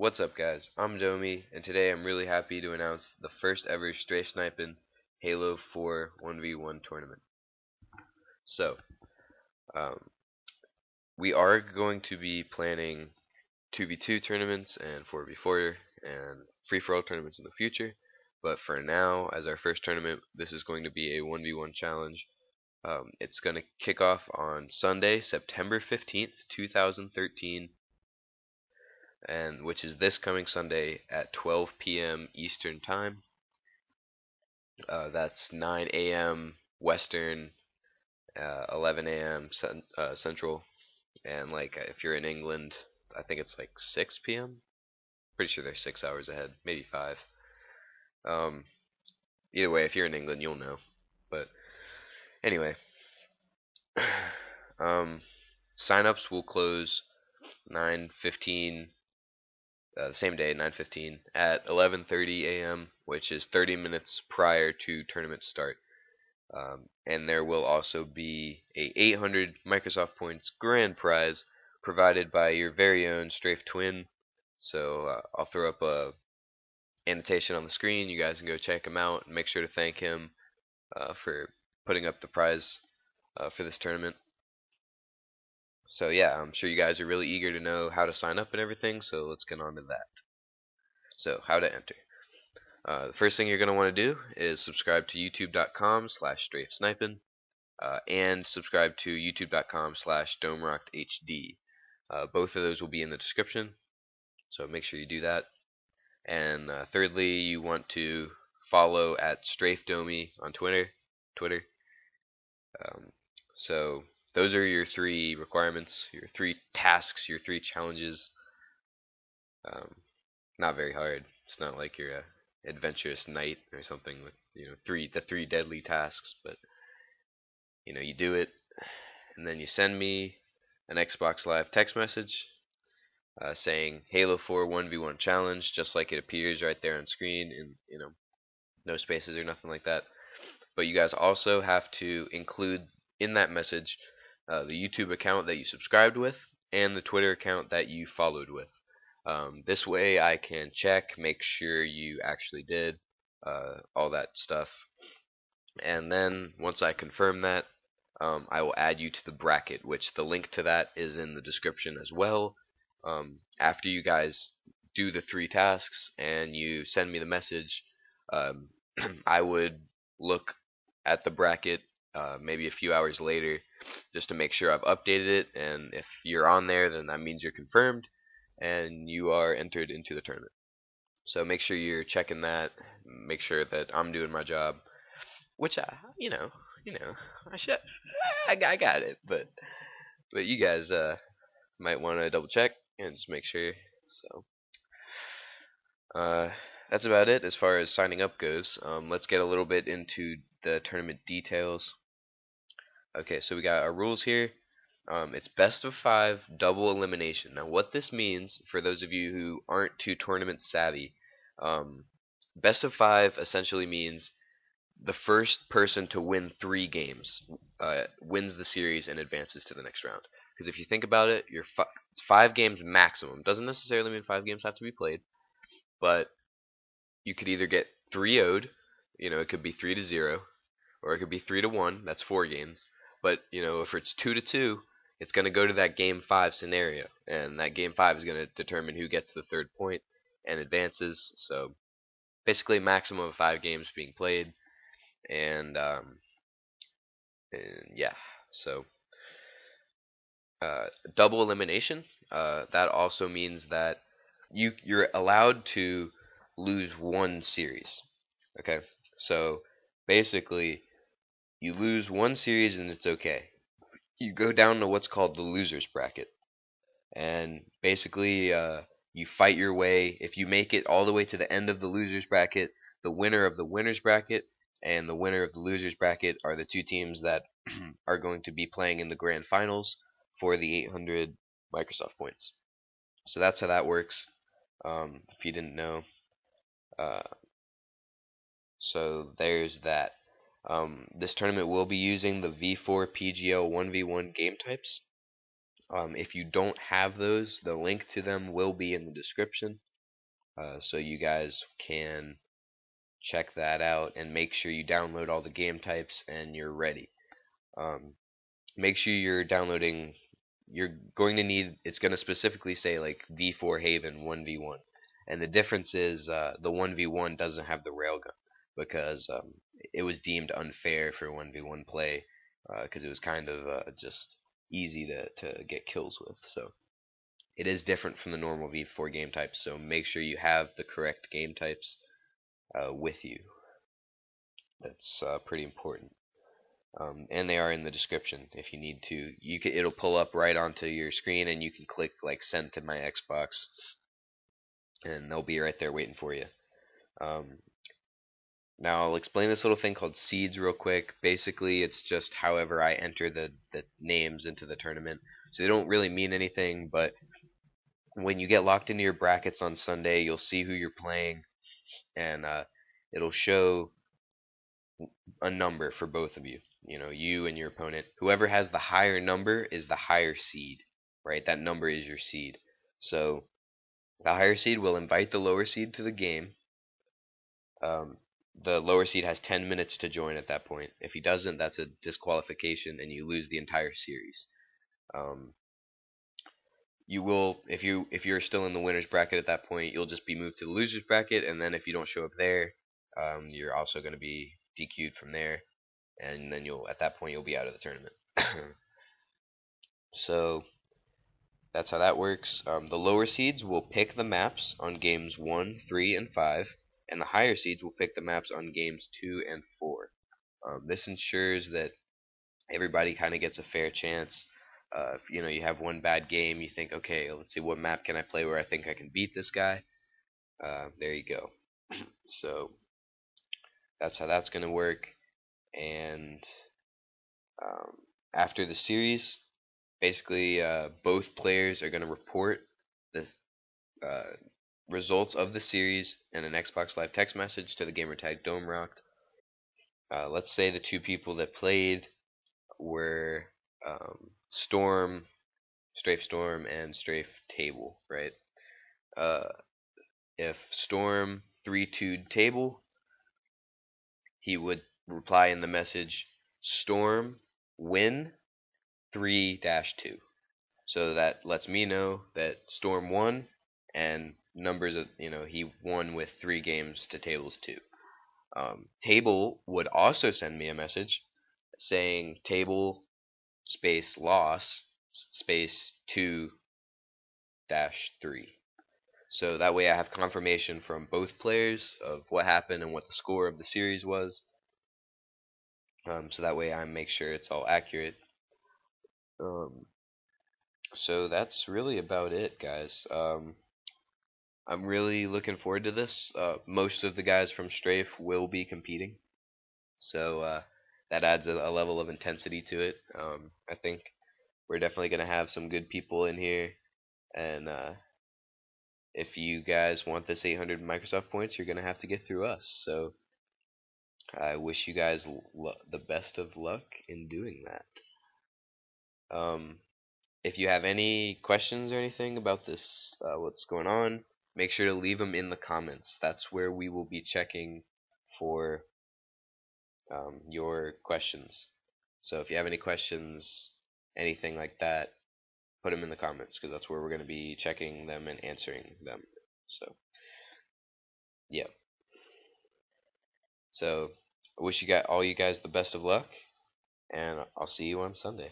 What's up, guys? I'm Domey, and today I'm really happy to announce the first ever Strafe Sniping Halo 4 1v1 tournament. So, um, we are going to be planning 2v2 tournaments and 4v4 and free-for-all tournaments in the future, but for now, as our first tournament, this is going to be a 1v1 challenge. It's going to kick off on Sunday, September 15th, 2013, and which is this coming Sunday at 12 p.m. Eastern Time. That's 9 a.m. Western, 11 a.m. Central, and like if you're in England, I think it's like 6 p.m. Pretty sure they're 6 hours ahead, maybe 5. Um, Either way, if you're in England, you'll know. But anyway, signups will close 9:15. The same day, 9:15 at 11:30 a.m., which is 30 minutes prior to tournament start. And there will also be a 800 Microsoft points grand prize provided by your very own Strafe Twin. So I'll throw up a annotation on the screen. You guys can go check him out and make sure to thank him for putting up the prize for this tournament. So yeah, I'm sure you guys are really eager to know how to sign up and everything, so let's get on to that. So, how to enter. The first thing you're going to want to do is subscribe to youtube.com/strafesniping and subscribe to youtube.com/domerockedhd. Both of those will be in the description, so make sure you do that. And thirdly, you want to follow at strafedomey on Twitter. So those are your 3 requirements, your 3 tasks, your 3 challenges. Not very hard. It's not like you're a adventurous knight or something with the 3 deadly tasks, but you do it, and then you send me an Xbox Live text message saying Halo 4 1v1 challenge, just like it appears right there on screen, and no spaces or nothing like that. But you guys also have to include in that message the YouTube account that you subscribed with and the Twitter account that you followed with. This way I can check, make sure you actually did all that stuff. And then once I confirm that, I will add you to the bracket, which the link to that is in the description as well. After you guys do the 3 tasks and you send me the message, I would look at the bracket maybe a few hours later just to make sure I've updated it, and if you're on there, then that means you're confirmed and you are entered into the tournament. So make sure you're checking that, make sure that I'm doing my job, which I should, I got it, but you guys might want to double check and just make sure. So that's about it as far as signing up goes. Let's get a little bit into the tournament details. Okay, so we got our rules here. It's best of 5 double elimination. Now what this means, for those of you who aren't too tournament savvy, best of 5 essentially means the first person to win 3 games wins the series and advances to the next round. Because if you think about it, it's 5 games maximum. Doesn't necessarily mean 5 games have to be played, but you could either get 3-0'd, it could be 3-0, or it could be 3-1. That's 4 games. But if it's 2-2, it's going to go to that game 5 scenario, and that game 5 is going to determine who gets the 3rd point and advances. So basically, maximum of 5 games being played. And yeah, so double elimination, that also means that you're allowed to lose 1 series. Okay, so basically you lose 1 series and it's okay. You go down to what's called the losers bracket, and basically you fight your way. If you make it all the way to the end of the losers bracket, the winner of the winners bracket and the winner of the losers bracket are the 2 teams that are going to be playing in the grand finals for the 800 Microsoft points. So that's how that works, if you didn't know. So there's that. This tournament will be using the V4 PGL 1v1 game types. If you don't have those, the link to them will be in the description. so you guys can check that out and make sure you download all the game types and you're ready. Make sure you're downloading. You're going to need. It's going to specifically say like V4 Haven 1v1, and the difference is the 1v1 doesn't have the railgun because it was deemed unfair for 1v1 play because it was kind of just easy to get kills with. So it is different from the normal V4 game types. So make sure you have the correct game types with you. That's pretty important. And they are in the description if you need to. It'll pull up right onto your screen, and you can click like "Send to my Xbox," and they'll be right there waiting for you. Now I'll explain this little thing called seeds real quick. Basically, it's just however I enter the names into the tournament. So they don't really mean anything, but when you get locked into your brackets on Sunday, you'll see who you're playing, and it'll show a number for both of you. You know, you and your opponent. Whoever has the higher number is the higher seed, right? That number is your seed. So the higher seed will invite the lower seed to the game. The lower seed has 10 minutes to join at that point. If he doesn't, that's a disqualification, and you lose the entire series. You will, if you're still in the winners bracket at that point, you'll just be moved to the losers bracket, and then if you don't show up there, you're also going to be DQ'd from there, and then at that point you'll be out of the tournament. So that's how that works. The lower seeds will pick the maps on games 1, 3, and 5, and the higher seeds will pick the maps on games 2 and 4. This ensures that everybody kind of gets a fair chance. If you have one bad game, you think, okay, let's see what map can I play where I think I can beat this guy. There you go. So that's how that's going to work. And after the series, basically both players are going to report the results of the series in an Xbox Live text message to the gamertag DomeRocked. Let's say the two people that played were Strafe Storm, and Strafe Table, right? If Storm 3-2'd Table, he would reply in the message, Storm win 3-2. So that lets me know that Storm won, and numbers of, he won with 3 games to Table's 2. Table would also send me a message saying Table space loss space 2-3. So that way I have confirmation from both players of what happened and what the score of the series was. So that way I make sure it's all accurate. So that's really about it, guys. I'm really looking forward to this. Most of the guys from Strafe will be competing, so that adds a level of intensity to it. I think we're definitely going to have some good people in here, and if you guys want this 800 Microsoft points, you're going to have to get through us. So I wish you guys the best of luck in doing that. If you have any questions or anything about this, what's going on, make sure to leave them in the comments. That's where we will be checking for your questions. So if you have any questions, anything like that, put them in the comments, because that's where we're going to be checking them and answering them. So, yeah. So, I wish all you guys the best of luck, and I'll see you on Sunday.